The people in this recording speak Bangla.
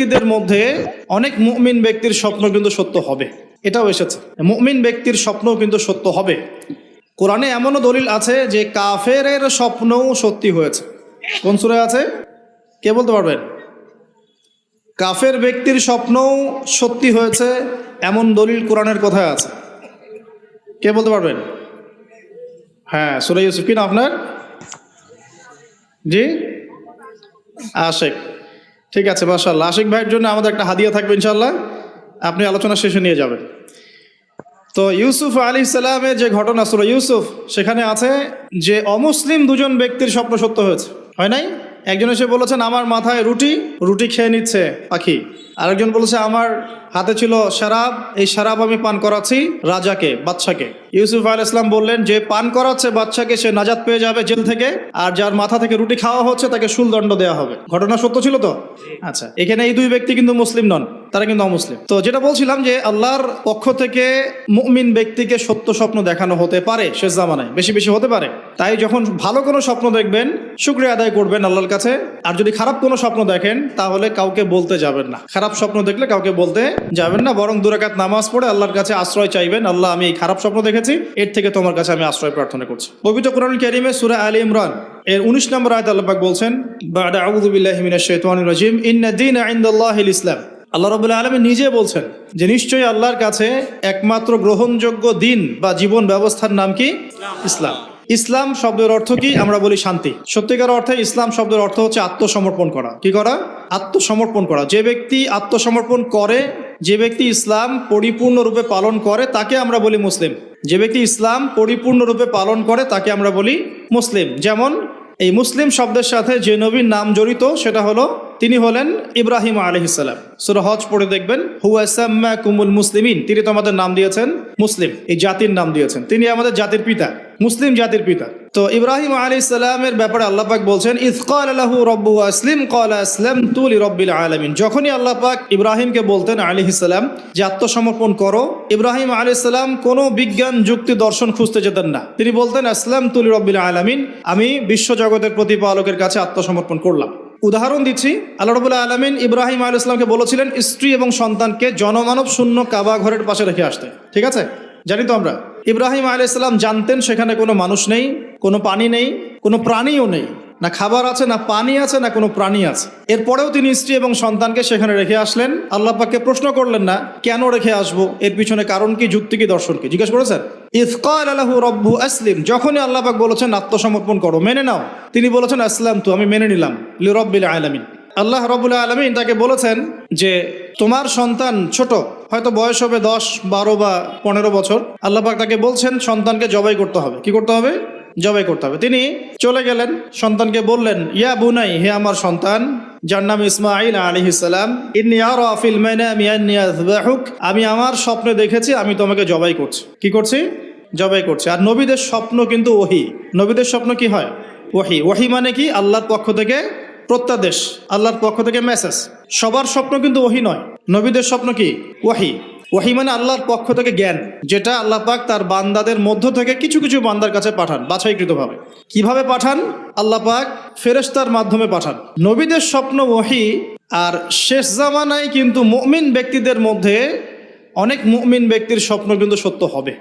ব্যক্তিদের মধ্যে অনেক মুমিন ব্যক্তির স্বপ্ন কিন্তু সত্য হবে, এটাও এসেছে। মুমিন ব্যক্তির স্বপ্নও কিন্তু সত্য হবে। কোরআনে এমনও দলিল আছে যে কাফেরের স্বপ্নও সত্যি হয়েছে। কোন সূরায় আছে কে বলতে পারবেন? কাফের ব্যক্তির স্বপ্নও সত্যি হয়েছে এমন দলিল কোরআনের কোথায় আছে? কে বলতে পারবেন? হ্যাঁ, সূরা ইউসুফ। কি না আপনার? জি, আশিক। ঠিক আছে, মাশাআল্লাহ। আশিক ভাইয়ের জন্য আমাদের একটা হাদিয়া থাকবে ইনশাআল্লাহ, আপনি আলোচনা শেষে নিয়ে যাবেন। তো ইউসুফ আলাইহিস সালামের যে ঘটনা সূরা ইউসুফ, সেখানে আছে যে অমুসলিম দুজন ব্যক্তির স্বপ্ন সত্য হয়েছে, হয় নাই? একজন এসে বলেছেন আমার মাথায় রুটি, রুটি খেয়ে নিচ্ছে পাখি। আরেকজন বলেছে আমার হাতে ছিল শরাব, এই শরাব আমি পান করাচ্ছি রাজাকে, বাদশাকে। ইউসুফ আলাইহিস সালাম বললেন যে পান করাচ্ছে বাদশাকে সে নাজাত পেয়ে যাবে জেল থেকে, আর যার মাথা থেকে রুটি খাওয়া হচ্ছে তাকে শুলদণ্ড দেওয়া হবে। ঘটনা সত্য ছিল তো? আচ্ছা, এখানে এই দুই ব্যক্তি কিন্তু মুসলিম নন, তারা কিন্তু অমুসলিম। তো যেটা বলছিলাম যে আল্লাহর পক্ষ থেকে মুমিন ব্যক্তিকে সত্য স্বপ্ন দেখানো হতে পারে, শেষ জামানায় বেশি বেশি হতে পারে। তাই যখন ভালো কোনো স্বপ্ন দেখবেন শুকরিয়া আদায় করবেন আল্লাহর কাছে। আর যদি খারাপ কোনো স্বপ্ন দেখেন তাহলে কাউকে বলতে যাবেন না। খারাপ স্বপ্ন দেখলে কাউকে বলতে যাবেন না, বরং 2 রাকাত নামাজ পড়ে আল্লাহর কাছে আশ্রয় চাইবেন। আল্লাহ, আমি এই খারাপ স্বপ্ন দেখেছি, এর থেকে তোমার কাছে আমি আশ্রয় প্রার্থনা করছি। পবিত্র কোরআনুল কারীমে সূরা আলে ইমরান এর 19 নম্বর আয়াতে আল্লাহ পাক বলছেন, বা'দা আউযু বিল্লাহি মিনাশ শাইতানির রাজীম, ইন্না দীনা ইনদাল্লাহিল ইসলাম। আল্লাহ রাব্বুল আলামিন নিজে বলছেন যে নিশ্চয়ই আল্লাহর কাছে একমাত্র গ্রহণযোগ্য দিন বা জীবন ব্যবস্থার নাম কি? ইসলাম। ইসলাম শব্দের অর্থ কি? আমরা বলি শান্তি। সত্যিকার অর্থে ইসলাম শব্দের অর্থ হচ্ছে আত্মসমর্পণ করা। কি করা? আত্মসমর্পণ করা। যে ব্যক্তি আত্মসমর্পণ করে, যে ব্যক্তি ইসলাম পরিপূর্ণরূপে পালন করে, তাকে আমরা বলি মুসলিম। যে ব্যক্তি ইসলাম পরিপূর্ণরূপে পালন করে তাকে আমরা বলি মুসলিম। যেমন এই মুসলিম শব্দের সাথে যে নবীর নাম জড়িত সেটা হলো, তিনি হলেন ইব্রাহিম আলাইহিস সালাম। সূরা হজ পড়ে দেখবেন, হুয়া সাম্মাকুমুল মুসলিমিন, তিনি তো আমাদের নাম দিয়েছেন মুসলিম, এই জাতির নাম দিয়েছেন। তিনি আমাদের জাতির পিতা, মুসলিম জাতির পিতা। তো ইব্রাহিম আলাইহিস সালামের ব্যাপারে আল্লাহ পাক বলছেন, ইয ক্বালা লাহু রাব্বুহু আসলিম ক্বালা আসলামতু লিরাব্বিল আলামিন। যখনই আল্লাহ পাক ইব্রাহিমকে বলতেন আলাইহিস সালাম যে আত্মসমর্পণ করো, ইব্রাহিম আলাইহিস সালাম কোনো বিজ্ঞান যুক্তি দর্শন খুঁজতে যেতেন না। তিনি বলতেন আসলামতু লিরাব্বিল আলামিন, আমি বিশ্বজগতের প্রতিপালকের কাছে আত্মসমর্পণ করলাম। উদাহরণ দিচ্ছি, আল্লাহ রাব্বুল আলামিন ইব্রাহিম আলাইহিস সালামকে বলেছিলেন স্ত্রী এবং সন্তানকে জনমানব শূন্য কাবা ঘরের পাশে রেখে আসতে। ঠিক আছে, জানি তো আমরা। ইব্রাহিম আলাইহিস সালাম জানতেন সেখানে কোনো মানুষ নেই, কোনো পানি নেই, কোনো প্রাণীও নেই, না খাবার আছে, না পানি আছে, না কোনো প্রাণী আছে। এরপরেও তিনি স্ত্রী এবং সন্তানকে সেখানে রেখে আসলেন। আল্লাহ পাককে প্রশ্ন করলেন না কেন রেখে আসবো, এর পিছনে কারণ কি, যুক্তি কি, দর্শন কি, জিজ্ঞেস করেছেন? ইয ক্বালা লাহু রাব্বুহু আসলিম, যখনই আল্লাহ পাক বলেছেন আত্মসমর্পণ করো, মেনে নাও, তিনি বলেছেন আসলামতু, আমি মেনে নিলাম, লিরাব্বিল আলামিন। আল্লাহ রাব্বুল আলামিন তাকে বলেছেন যে তোমার সন্তান ছোট, হয়তো বয়স হবে 10, 12 বা 15 বছর। আল্লাহ পাক তাকে বলছেন সন্তানকে জবাই করতে হবে। কি করতে হবে? জবাই করতে হবে। তিনি চলে গেলেন, সন্তানকে বললেন, ইয়া বুনাই, হে আমার সন্তান, যার নাম ইসমাঈল আলাইহিস সালাম, ইন্নী আরা ফিল মানামি আন্নী আযবাহুক, আমি আমার স্বপ্নে দেখেছি আমি তোমাকে জবাই করছি। কি করছি? জবাই করছি। আর নবীদের স্বপ্ন কিন্তু ওহী। নবীদের স্বপ্ন কি হয়? ওহী। ওহী মানে কি? আল্লাহর পক্ষ থেকে প্রত্যাদেশ, আল্লাহর পক্ষ থেকে মেসেজ। সবার স্বপ্ন কিন্তু ওহী নয়। নবীদের স্বপ্ন কি? ওহী। ওহী মানে আল্লাহর পক্ষ থেকে জ্ঞান, যেটা আল্লাহ পাক তার বান্দাদের মধ্য থেকে কিছু কিছু বান্দার কাছে পাঠান বাছাইকৃতভাবে। কিভাবে পাঠান? আল্লাহ পাক ফেরেশতার মাধ্যমে পাঠান। নবীদের স্বপ্ন ওহী। আর শেষ জামানায় কিন্তু মুমিন ব্যক্তিদের মধ্যে অনেক মুমিন ব্যক্তির স্বপ্ন কিন্তু সত্য হবে।